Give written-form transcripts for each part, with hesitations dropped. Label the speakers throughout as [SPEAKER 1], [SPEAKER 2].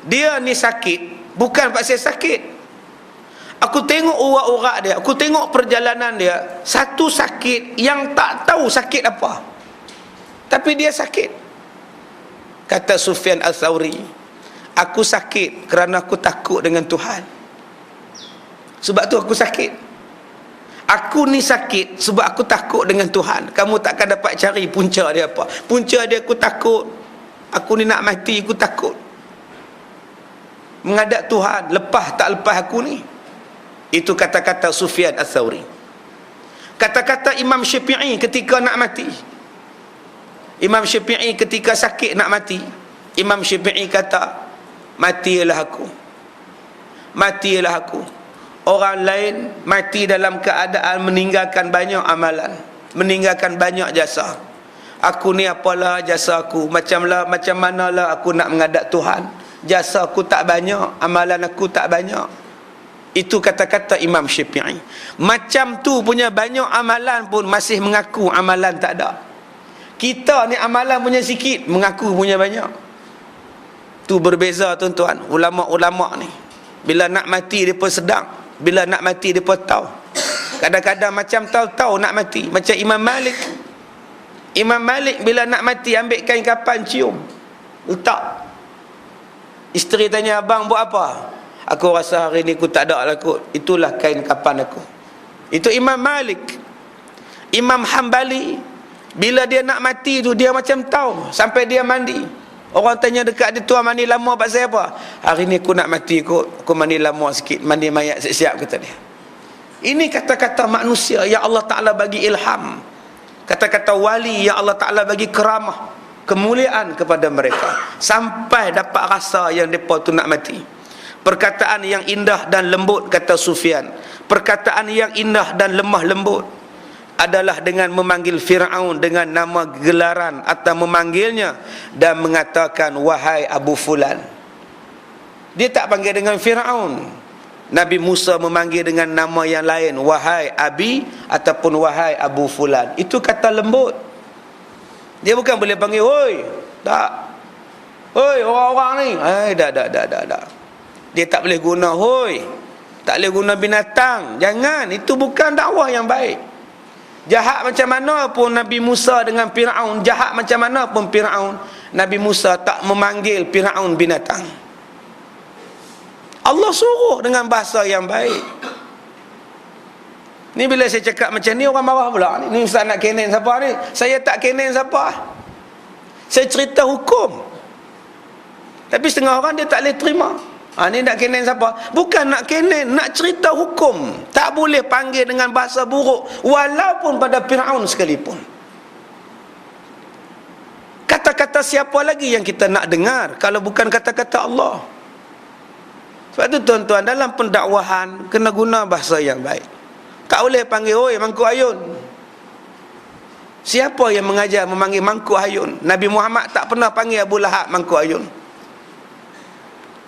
[SPEAKER 1] Dia ni sakit bukan pasal sakit. Aku tengok urat-urat dia, aku tengok perjalanan dia, satu sakit yang tak tahu sakit apa, tapi dia sakit. Kata Sufyan Al-Thawri, aku sakit kerana aku takut dengan Tuhan. Sebab tu aku sakit. Aku ni sakit sebab aku takut dengan Tuhan. Kamu takkan dapat cari punca dia apa. Punca dia aku takut. Aku ni nak mati, aku takut menghadap Tuhan. Lepas tak lepas aku ni. Itu kata-kata Sufyan Al-Thawri. Kata-kata Imam Syafi'i ketika nak mati. Imam Syafi'i ketika sakit nak mati, Imam Syafi'i kata, matilah aku, matilah aku. Orang lain mati dalam keadaan meninggalkan banyak amalan, meninggalkan banyak jasa. Aku ni apalah jasa aku, macam manalah aku nak menghadap Tuhan. Jasa aku tak banyak, amalan aku tak banyak. Itu kata-kata Imam Syafi'i. Macam tu punya banyak amalan pun masih mengaku amalan tak ada. Kita ni amalan punya sikit, mengaku punya banyak. Tu berbeza tuan-tuan. Ulama-ulama ni, bila nak mati mereka sedang, bila nak mati mereka tahu. Kadang-kadang macam tahu-tahu nak mati. Macam Imam Malik. Imam Malik bila nak mati ambil kain kapan cium, letak. Isteri tanya, abang buat apa? Aku rasa hari ni aku tak ada lah kot. Itulah kain kapan aku. Itu Imam Malik. Imam Hanbali, bila dia nak mati tu dia macam tahu sampai dia mandi. Orang tanya dekat dia, tuan mandi lama pasal apa? Hari ni aku nak mati kot, aku mandi lama sikit, mandi mayat siap-siap, kata dia. Ini kata-kata manusia yang Allah Ta'ala bagi ilham. Kata-kata wali yang Allah Ta'ala bagi keramah, kemuliaan kepada mereka, sampai dapat rasa yang mereka tu nak mati. Perkataan yang indah dan lembut, kata Sufyan, perkataan yang indah dan lemah lembut adalah dengan memanggil Fir'aun dengan nama gelaran atau memanggilnya dan mengatakan wahai Abu Fulan. Dia tak panggil dengan Fir'aun. Nabi Musa memanggil dengan nama yang lain, wahai Abi ataupun wahai Abu Fulan. Itu kata lembut. Dia bukan boleh panggil hoi, tak, hoi orang-orang ni, dah. Dia tak boleh guna hoi, tak boleh guna binatang. Jangan, itu bukan dakwah yang baik. Jahat macam mana pun Nabi Musa dengan Fir'aun, jahat macam mana pun Fir'aun, Nabi Musa tak memanggil Fir'aun binatang. Allah suruh dengan bahasa yang baik. Ni bila saya cakap macam ni orang marah pula. Ni ustaz nak kenen siapa ni? Saya tak kenen siapa. Saya cerita hukum. Tapi setengah orang dia tak boleh terima. Ni nak kenen siapa? Bukan nak kenen, nak cerita hukum. Tak boleh panggil dengan bahasa buruk, walaupun pada Fir'aun sekalipun. Kata-kata siapa lagi yang kita nak dengar kalau bukan kata-kata Allah? Sebab tu tuan-tuan, dalam pendakwahan kena guna bahasa yang baik. Tak boleh panggil oi mangkuk ayun. Siapa yang mengajar memanggil mangkuk ayun? Nabi Muhammad tak pernah panggil Abu Lahab mangkuk ayun.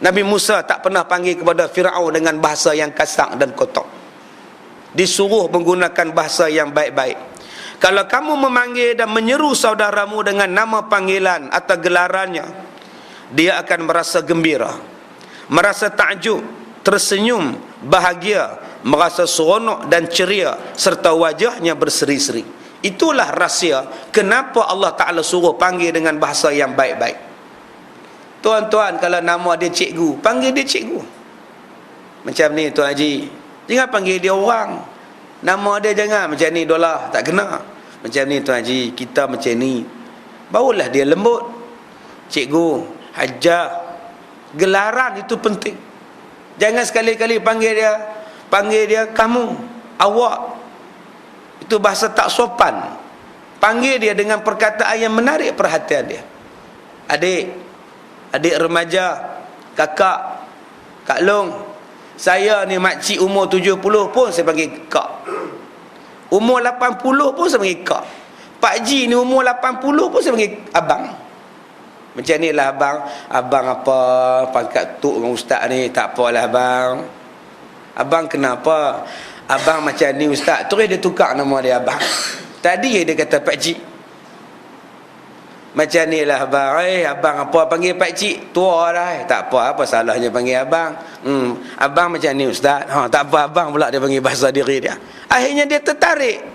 [SPEAKER 1] Nabi Musa tak pernah panggil kepada Fir'aun dengan bahasa yang kasar dan kotor. Disuruh menggunakan bahasa yang baik-baik. Kalau kamu memanggil dan menyeru saudaramu dengan nama panggilan atau gelarannya, dia akan merasa gembira, merasa takjub, tersenyum, bahagia, merasa seronok dan ceria, serta wajahnya berseri-seri. Itulah rahsia kenapa Allah Ta'ala suruh panggil dengan bahasa yang baik-baik. Tuan-tuan, kalau nama dia cikgu, panggil dia cikgu. Macam ni Tuan Haji, jangan panggil dia orang. Nama dia jangan macam ni dolah, tak kena. Macam ni Tuan Haji, kita macam ni, barulah dia lembut. Cikgu, hajar, gelaran itu penting. Jangan sekali-kali panggil dia kamu, awak. Itu bahasa tak sopan. Panggil dia dengan perkataan yang menarik perhatian dia. Adik remaja, kakak, Kak Long, saya ni makcik umur 70 pun saya panggil kak. Umur 80 pun saya panggil kak. Pak Ji ni umur 80 pun saya panggil abang. Macam ni lah abang. Abang apa, pangkat tok dengan ustaz ni, tak apalah abang. Abang kenapa? Abang macam ni ustaz. Terus dia tukar nama dia abang. Tadi dia kata Pak Ji. Macam ni lah abang. Abang apa panggil pak cik? Tua dah. Tak apa salahnya panggil abang. Abang macam ni ustaz. Tak apa abang pula dia panggil bahasa diri dia. Akhirnya dia tertarik.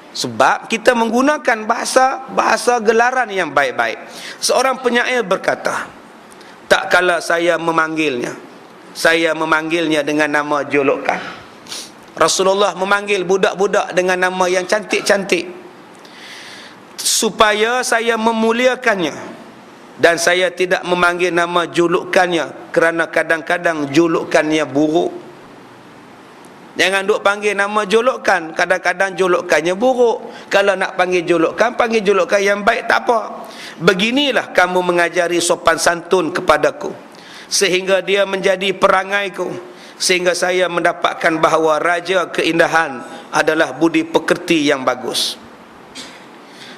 [SPEAKER 1] Sebab kita menggunakan bahasa gelaran yang baik-baik. Seorang penyair berkata, tak kala saya memanggilnya dengan nama julukan. Rasulullah memanggil budak-budak dengan nama yang cantik-cantik, supaya saya memuliakannya, dan saya tidak memanggil nama julukannya, kerana kadang-kadang julukannya buruk. Jangan duk panggil nama julukan, kadang-kadang julukannya buruk. Kalau nak panggil julukan yang baik, tak apa. Beginilah kamu mengajari sopan santun kepadaku, sehingga dia menjadi perangaiku, sehingga saya mendapatkan bahawa raja keindahan adalah budi pekerti yang bagus.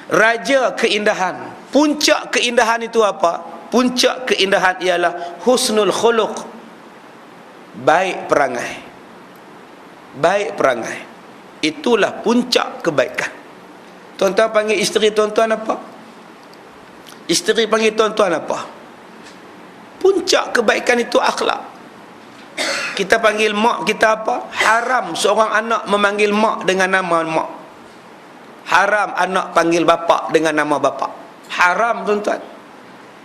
[SPEAKER 1] Raja keindahan, puncak keindahan itu apa? Puncak keindahan ialah husnul khuluq, baik perangai. Baik perangai, itulah puncak kebaikan. Tuan-tuan panggil isteri tuan-tuan apa? Isteri panggil tuan-tuan apa? Puncak kebaikan itu akhlak. Kita panggil mak kita apa? Haram seorang anak memanggil mak dengan nama mak. Haram anak panggil bapa dengan nama bapa. Haram tuan-tuan.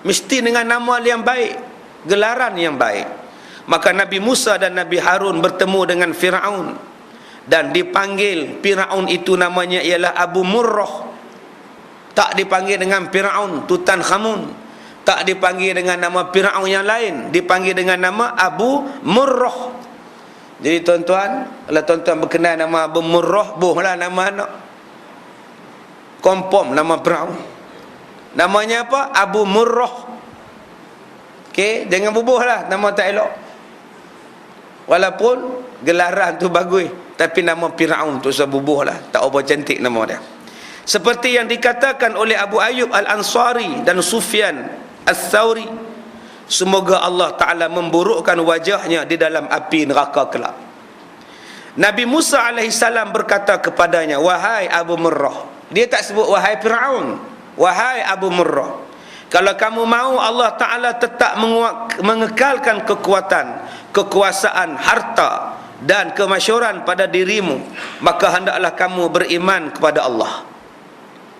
[SPEAKER 1] Mesti dengan nama yang baik, gelaran yang baik. Maka Nabi Musa dan Nabi Harun bertemu dengan Fir'aun, dan dipanggil Fir'aun itu namanya ialah Abu Murrah. Tak dipanggil dengan Fir'aun Tutankhamun, tak dipanggil dengan nama Fir'aun yang lain, dipanggil dengan nama Abu Murrah. Jadi tuan-tuan, kalau tuan-tuan berkenal nama Abu Murrah, bohlah nama anak. Kompom nama Fir'aun. Namanya apa? Abu Murrah. Okey, jangan bubuhlah nama tak elok. Walaupun gelaran tu bagus, tapi nama Fir'aun tu sebubuh lah, tak apa cantik nama dia. Seperti yang dikatakan oleh Abu Ayyub Al-Ansari dan Sufyan Al-Thawri, semoga Allah Ta'ala memburukkan wajahnya di dalam api neraka kelak. Nabi Musa AS berkata kepadanya, wahai Abu Murrah. Dia tak sebut wahai Fir'aun, wahai Abu Murrah. Kalau kamu mahu Allah Ta'ala tetap mengekalkan kekuasaan, harta dan kemasyhuran pada dirimu, maka hendaklah kamu beriman kepada Allah.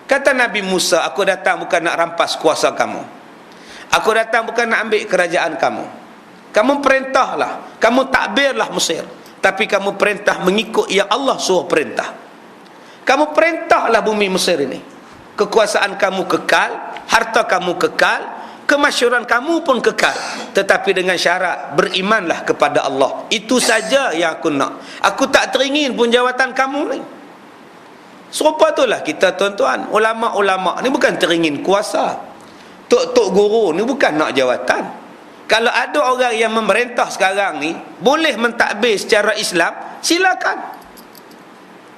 [SPEAKER 1] Kata Nabi Musa, aku datang bukan nak rampas kuasa kamu, aku datang bukan nak ambil kerajaan kamu. Kamu perintahlah, kamu takbirlah Mesir, tapi kamu perintah mengikut yang Allah suruh perintah. Kamu perintahlah bumi Mesir ini. Kekuasaan kamu kekal, harta kamu kekal, kemasyhuran kamu pun kekal, tetapi dengan syarat berimanlah kepada Allah. Itu saja yang aku nak. Aku tak teringin pun jawatan kamu ni. Serupa itulah kita tuan-tuan. Ulama-ulama ni bukan teringin kuasa. Tok-tok guru ni bukan nak jawatan. Kalau ada orang yang memerintah sekarang ni boleh mentadbir secara Islam, silakan.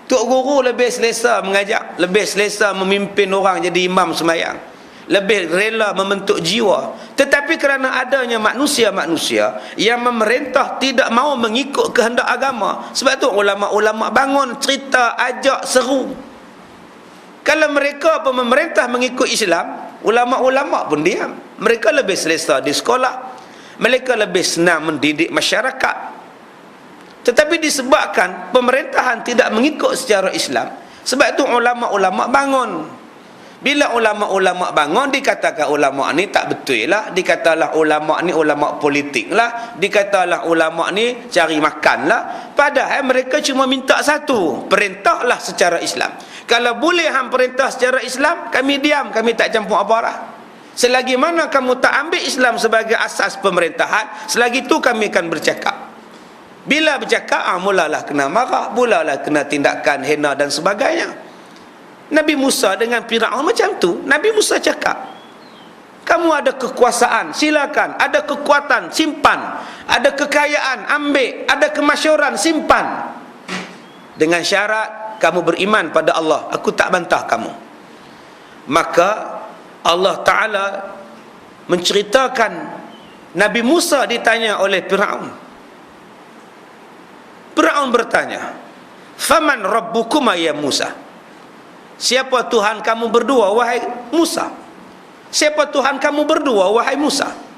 [SPEAKER 1] Tok guru lebih selesa mengajak, lebih selesa memimpin orang jadi imam sembahyang, lebih rela membentuk jiwa. Tetapi kerana adanya manusia-manusia yang memerintah tidak mahu mengikut kehendak agama, sebab tu ulama-ulama bangun cerita, ajak, seru. Kalau mereka pun memerintah mengikut Islam, ulama-ulama pun diam. Mereka lebih selesa di sekolah, mereka lebih senang mendidik masyarakat. Tetapi disebabkan pemerintahan tidak mengikut secara Islam, sebab itu ulama-ulama bangun. Bila ulama-ulama bangun, dikatakan ulama ni tak betul lah, dikatalah ulama ni ulama politik lah, dikatalah ulama ni cari makan lah. Padahal mereka cuma minta satu, perintahlah secara Islam. Kalau boleh hang perintah secara Islam, kami diam, kami tak campur apa lah. Selagi mana kamu tak ambil Islam sebagai asas pemerintahan, selagi itu kami akan bercakap. Bila bercakap, mulalah kena marah, mulalah kena tindakan hina dan sebagainya. Nabi Musa dengan Fir'aun macam tu. Nabi Musa cakap, kamu ada kekuasaan, silakan. Ada kekuatan, simpan. Ada kekayaan, ambil. Ada kemasyhuran, simpan. Dengan syarat kamu beriman pada Allah, aku tak bantah kamu. Maka Allah Ta'ala menceritakan Nabi Musa ditanya oleh Fir'aun. Fir'aun bertanya, faman rabbukuma ya Musa? Siapa Tuhan kamu berdua wahai Musa? Siapa Tuhan kamu berdua, wahai Musa?